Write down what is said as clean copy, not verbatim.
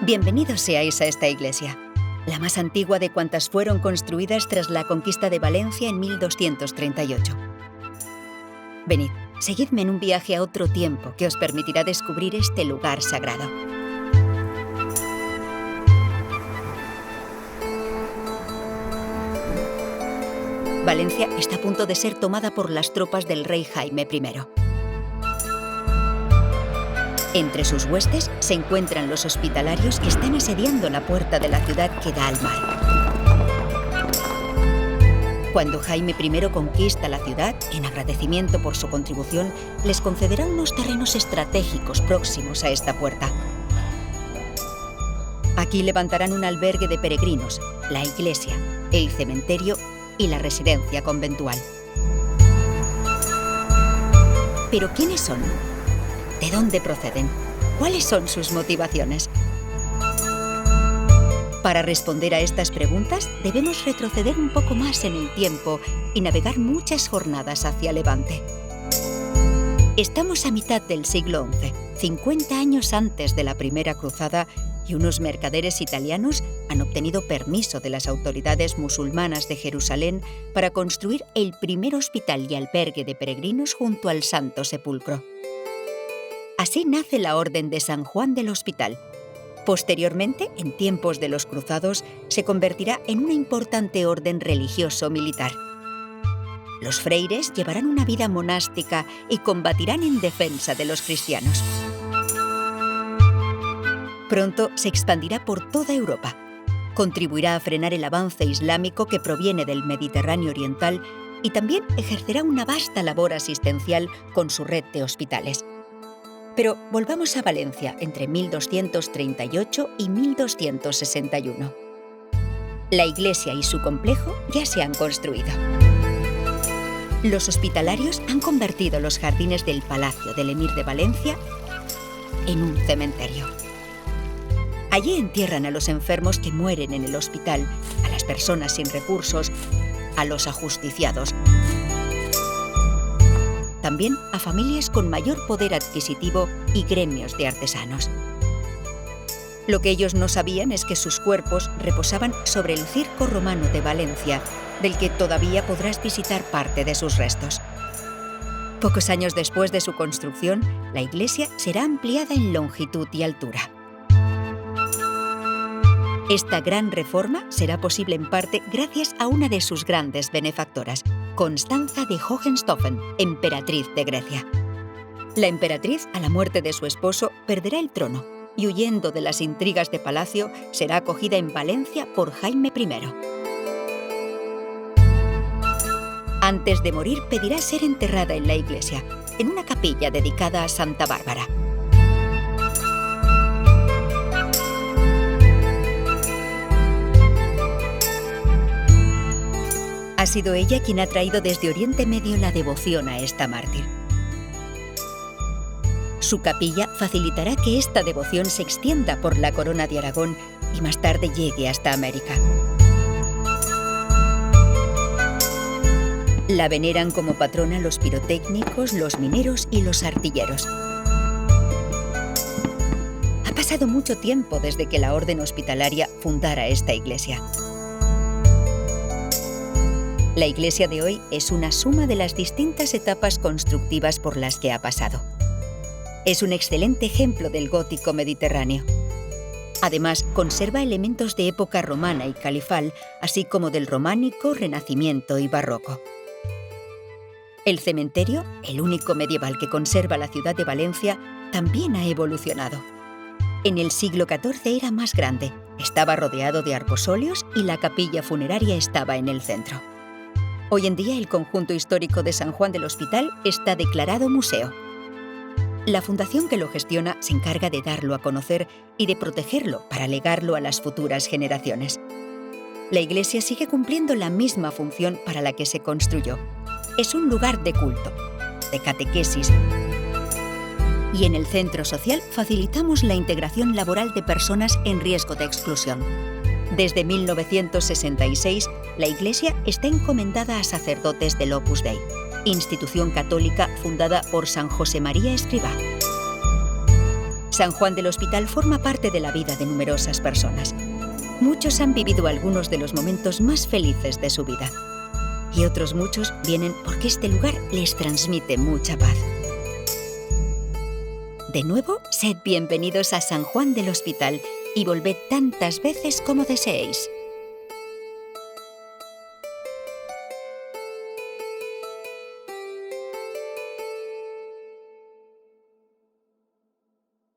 Bienvenidos seáis a esta iglesia, la más antigua de cuantas fueron construidas tras la conquista de Valencia en 1238. Venid, seguidme en un viaje a otro tiempo que os permitirá descubrir este lugar sagrado. Valencia está a punto de ser tomada por las tropas del rey Jaime I. Entre sus huestes se encuentran los hospitalarios que están asediando la puerta de la ciudad que da al mar. Cuando Jaime I conquista la ciudad, en agradecimiento por su contribución, les concederá unos terrenos estratégicos próximos a esta puerta. Aquí levantarán un albergue de peregrinos, la iglesia, el cementerio y la residencia conventual. ¿Pero quiénes son? ¿De dónde proceden? ¿Cuáles son sus motivaciones? Para responder a estas preguntas, debemos retroceder un poco más en el tiempo y navegar muchas jornadas hacia Levante. Estamos a mitad del siglo XI, 50 años antes de la Primera Cruzada, y unos mercaderes italianos han obtenido permiso de las autoridades musulmanas de Jerusalén para construir el primer hospital y albergue de peregrinos junto al Santo Sepulcro. Así nace la Orden de San Juan del Hospital. Posteriormente, en tiempos de los cruzados, se convertirá en una importante orden religioso-militar. Los freires llevarán una vida monástica y combatirán en defensa de los cristianos. Pronto se expandirá por toda Europa. Contribuirá a frenar el avance islámico que proviene del Mediterráneo oriental y también ejercerá una vasta labor asistencial con su red de hospitales. Pero volvamos a Valencia entre 1238 y 1261. La iglesia y su complejo ya se han construido. Los hospitalarios han convertido los jardines del Palacio del Emir de Valencia en un cementerio. Allí entierran a los enfermos que mueren en el hospital, a las personas sin recursos, a los ajusticiados. También a familias con mayor poder adquisitivo y gremios de artesanos. Lo que ellos no sabían es que sus cuerpos reposaban sobre el Circo Romano de Valencia, del que todavía podrás visitar parte de sus restos. Pocos años después de su construcción, la iglesia será ampliada en longitud y altura. Esta gran reforma será posible en parte gracias a una de sus grandes benefactoras, Constanza de Hohenstaufen, emperatriz de Grecia. La emperatriz, a la muerte de su esposo, perderá el trono y, huyendo de las intrigas de palacio, será acogida en Valencia por Jaime I. Antes de morir, pedirá ser enterrada en la iglesia, en una capilla dedicada a Santa Bárbara. Ha sido ella quien ha traído desde Oriente Medio la devoción a esta mártir. Su capilla facilitará que esta devoción se extienda por la corona de Aragón y más tarde llegue hasta América. La veneran como patrona los pirotécnicos, los mineros y los artilleros. Ha pasado mucho tiempo desde que la orden hospitalaria fundara esta iglesia. La iglesia de hoy es una suma de las distintas etapas constructivas por las que ha pasado. Es un excelente ejemplo del gótico mediterráneo. Además, conserva elementos de época romana y califal, así como del románico, renacimiento y barroco. El cementerio, el único medieval que conserva la ciudad de Valencia, también ha evolucionado. En el siglo XIV era más grande, estaba rodeado de arcosolios y la capilla funeraria estaba en el centro. Hoy en día el conjunto histórico de San Juan del Hospital está declarado museo. La fundación que lo gestiona se encarga de darlo a conocer y de protegerlo para legarlo a las futuras generaciones. La iglesia sigue cumpliendo la misma función para la que se construyó. Es un lugar de culto, de catequesis, y en el centro social facilitamos la integración laboral de personas en riesgo de exclusión. Desde 1966, la Iglesia está encomendada a sacerdotes del Opus Dei, institución católica fundada por San José María Escrivá. San Juan del Hospital forma parte de la vida de numerosas personas. Muchos han vivido algunos de los momentos más felices de su vida. Y otros muchos vienen porque este lugar les transmite mucha paz. De nuevo, sed bienvenidos a San Juan del Hospital y volved tantas veces como deseéis.